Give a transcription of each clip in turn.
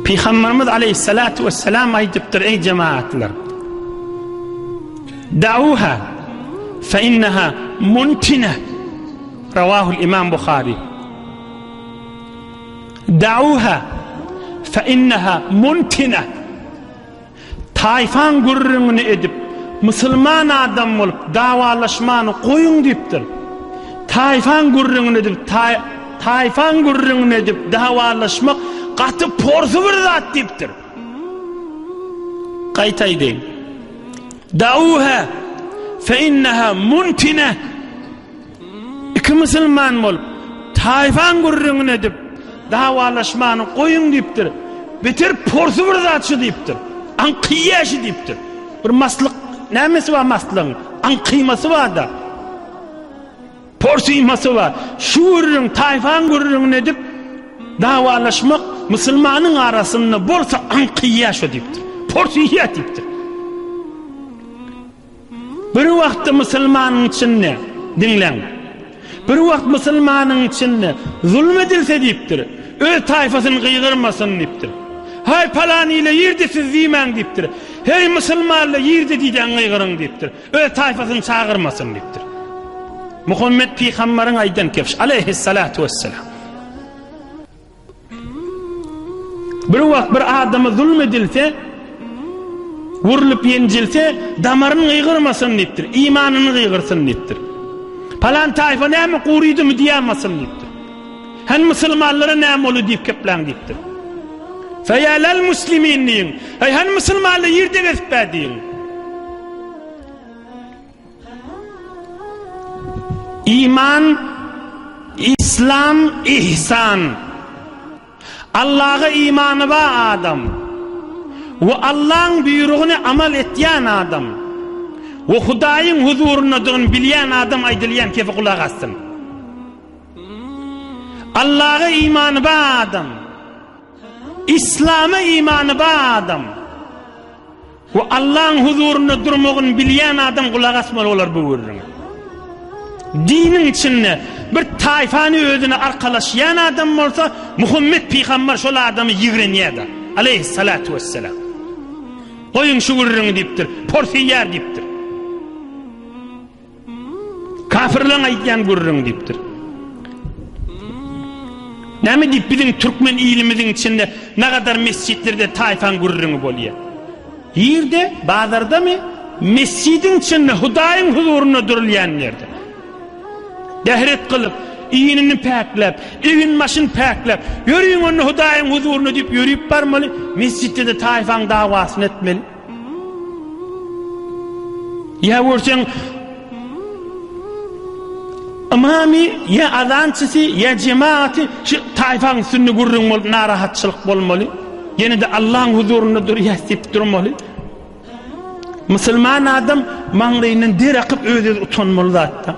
Peygamberimiz aleyhissalatu vesselam aytıptır ey cemaatler. Da'uha fe inneha muntina. Ravahul İmam Bukhari. Da'uha fe inneha muntina. Tayfan gurrunu edip Müslüman adam olup davalaşmanı koyun deyiptir. Tayfan gurrunu edip Tayfan gurrunu edip davalaşmak katı porsu bir zat deyiptir. Kaytay deyin. Da'uha fe inneha muntina. İki Müslüman olup Tayfan gurrunu edip davalaşmanı koyun deyiptir. Bitir porsu bir zatçı deyiptir. Anqiyaşı deyiptir. Bir maslık nemesi var maslığın? Anqiyması var da. Porsuyması var. Şu gurrun, Tayfan gurrun edip davalaşmak Müslümanın arasında bolsa anqiyaşı deyiptir. Porsuyya deyiptir. Bir vakti Müslümanın içinde dinlen. Bir vakti Müslümanın içinde zulmedilse deyiptir. Öz tayfasını kıygırmasın deyiptir. Hay falan ile yerde siz ziymen deyiptir. Hey Müslümanla yerde diyden kıygırın deyiptir. Öz tayfasını çağırmasın deyiptir. Muhammed Peygamber'in aydan kepş aleyhissalatu vesselam. Bir vakit bir adamı zulmedilse, vurulup yencilse damarını kıygırmasın deyiptir. İmanını kıygırsın deyiptir. Falan tayfa neymi kuruydu mu diyemasın deyiptir. Hen Müslümanlara neymi olu deyip keplen deyiptir. Feyalel muslimin deyin. Hen Müslümanla yerde gezip deyin. İman, İslam, ihsan. Allah'a imanı var adam. Ve Allah'ın buyruğunu amal ettiyen adam. Ve Hudayın huzuruna durun bilen adam aydılyan kefe kulak astın. Allah'a imanı var adam. İslam'a imanı var adam. Ve Allah'ın huzuruna durmağın bilen adam kulak asmalı olar bu vururuna. Dinin içinde bir tayfanı özüne arkalaşyan adam olsa Muhammed Peygamber şol adamı yigreniyada aleyhissalatu vesselam. Koyun şu vururunu deyiptir. Porsiyer deyiptir. Kafirliğin aytyan vururunu deyiptir. Näme deyip bizim Türkmen ilimizin içinde ne kadar mescitlerde tayfan vururunu boluyor. Yerde, bazarda mı? Mescidin içinde Hudayın huzuruna durulayan yerde. Dehret kılıp, iyinini peklep, evin başını peklep, yürüyün onu Hudayın huzurunu deyip yürüyüp varmalı, mescitte de tayfan davasını etmeli. Ya vursan, imami, ya azançısı, ya cemaati, şu tayfan sünni gurrun olup, narahatçılık olmalı. Yine de Allah'ın huzurunu dur, yasip durmalı. Müslüman adam, mağrayının dirakıp öyle utanmalı zaten.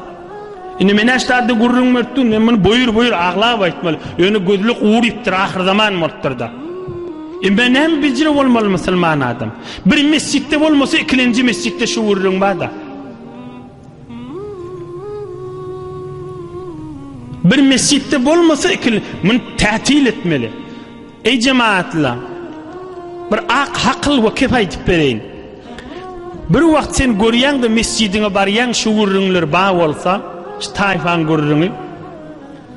Ine men aştarda gurrun mörttün, men bunu buyur ağlağa baytmalı. Öyle gözlük uğriptir, ahir zaman mörttürda. Ben hem beceri olmalı Müslüman adam. Bir mescitte olmasa ikinci mescitte şu gurrun bada. Bir mescitte olmasa ikinci, bunu tatil etmeli. Ey cemaatla, bir akıl ve kef aytıp bereyin. Bir vakt sen görüyen de mescidine barayan şu gurrunlar bağ olsa, tayfan gurrunu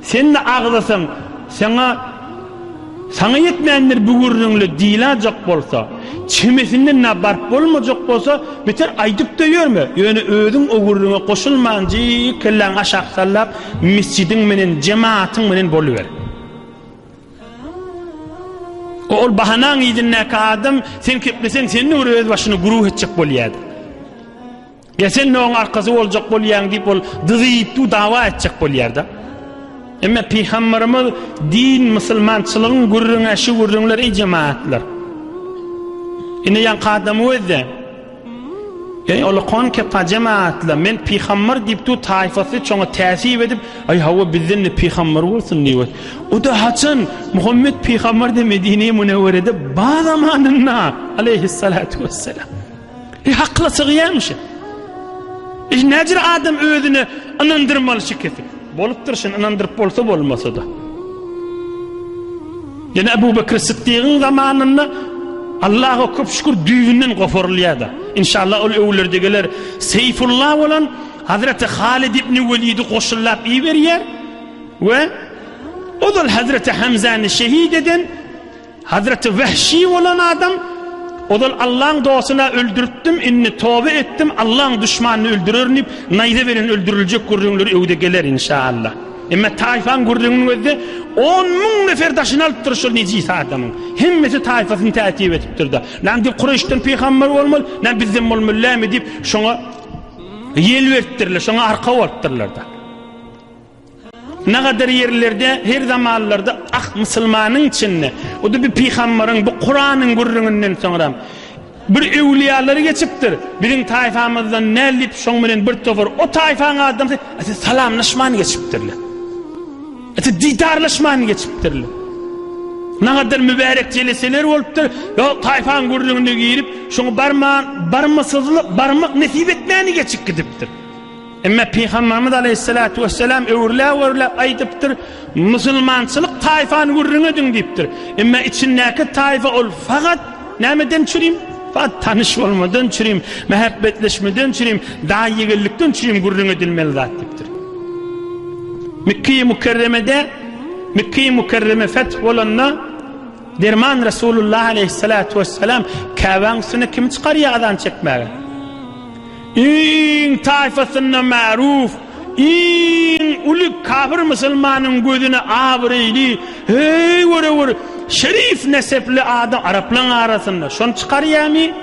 sen de ağlasın sana yetmeyenler bu gurrunlu dilacak bolsa çimesinden ne barp olmayacak bolsa biter aydıp da yürme yani ödün o gurruna koşulmancı kellen aşağı sallap mescidin menen cemaatin menen boluver o bahanan idinne adam sen keplesen senin öz başını guruh edecek bolyadı. Ya sen ne onun arkası olacak bolyan deyip ol dızıyıp dava edecek bolyarda. Ama Peygamberimiz din Müslümançılığın gurruna şu gurrunlar ey cemaatler. Yine yan kadamı özde. Yani ola kon kepa cemaatler men Peygamber deyip tu tayfası çoğuna tesip edip ay hava bizden Peygamber olsun diyor. O da haçan Muhammed Peygamber de Medine-i Münevvere'de bazı zamanında aleyhissalatu vesselam. Hakla sığıyamış. Necir adam özünü inandırmalı şirketi. Bolup dursun, inandırıp bolsa bolmasa da. Yani Ebu Bekir Sıddık'ın zamanında Allah'a köp şükür düğünden goforlayadı. İnşallah ol öwlerdegiler Seyfullah olan Hazreti Halid ibn Velid'i koşullap iyi veriyer ve o da Hazreti Hamza'nı şehit eden Hazreti Vehşi olan adam o da Allah'ın doğasına öldürttüm, inni tövbe ettim, Allah'ın düşmanını öldürürünüp nayda verin öldürülecek gurrunları evdegeler inşallah. Ama Taifan gurrunun özü 10.000 nefer taşını alıp duruşul necisi adamın. Himmeti Taifasını tertip etip durdu. Lan deyip Kureyş'ten peygamber olmalı, lan bizim olmalı mı deyip şuna yel verttirler, şuna arka verttirler da. Ne kadar yerlerde, her zamanlarda Müslümanın içinde, o da bir peygamberin, bu Kur'an'ın gurrunundan sonra bir evliyaları geçiptir. Birin taifamızdan ne deyip şonların bir tofur, o taifanın adam salamlaşmanı geçiptirler. Didarlaşmanı geçiptirler. Ne kadar mübarek celeseler oluptur, ya taifanın gurrununu giyirip, şunu barmak nesip etmeni geçip gidiptir. Ama Peygamberimiz Aleyhissalatu vesselam öwürlä aydypdyr, musulmançylyk taifany gurrunedin diýipdir. Ama içindäki taifa ol fakat nämeden çürüm? Fakat tanış bolmadan çürüm, mehabbetleşmeden çürüm, daýygylikden çürüm gurrunedilmeli zat diýipdir. Mekke-i Mukerreme feth bolanda derman Resulullah Aleyhissalatu vesselam Kabe'ni kim çykarýardan çekmäge? İn taifasına ma'ruf, in uluk kafir Müslümanın gözüne abreyli, hey vur, şerif nesepli adam Arapların arasında. Şunu çıkarıyami,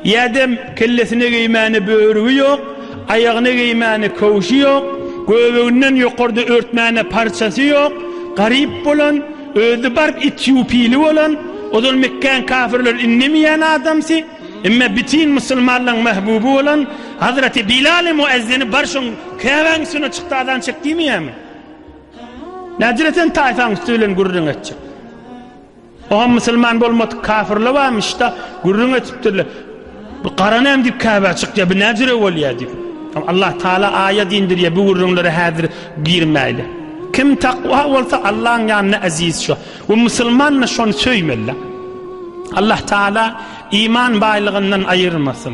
yadem kellesine giymani böğrüğü yok, ayağına giymani kovuşu yok, göbeğinden yukarıda örtmani parçası yok, garip olan, özü barb Etiyopili olan, o da Mekke'nin kafirler inlemeyen adamsı, ama bütün Müslümanların mehbubu olan Hazreti Bilal-i Muezzini barşın Kabe'sine çıktıdan çıktı mı ya mı? Necreten taifan üstüyle gurrun edecek. O Müslüman olmadı kafirle varmış da gurrun etiptirler. Bu karanam deyip Kabe çıktı ya bir necre ol ya deyip. Allah Teala ayet indiriyor bu gurrunları hazır girmeyle. Kim takva olsa Allah'ın yanına aziz şu. Bu Müslümanla şunu söylemeli. Allah Teala iman baylığından ayırmasın.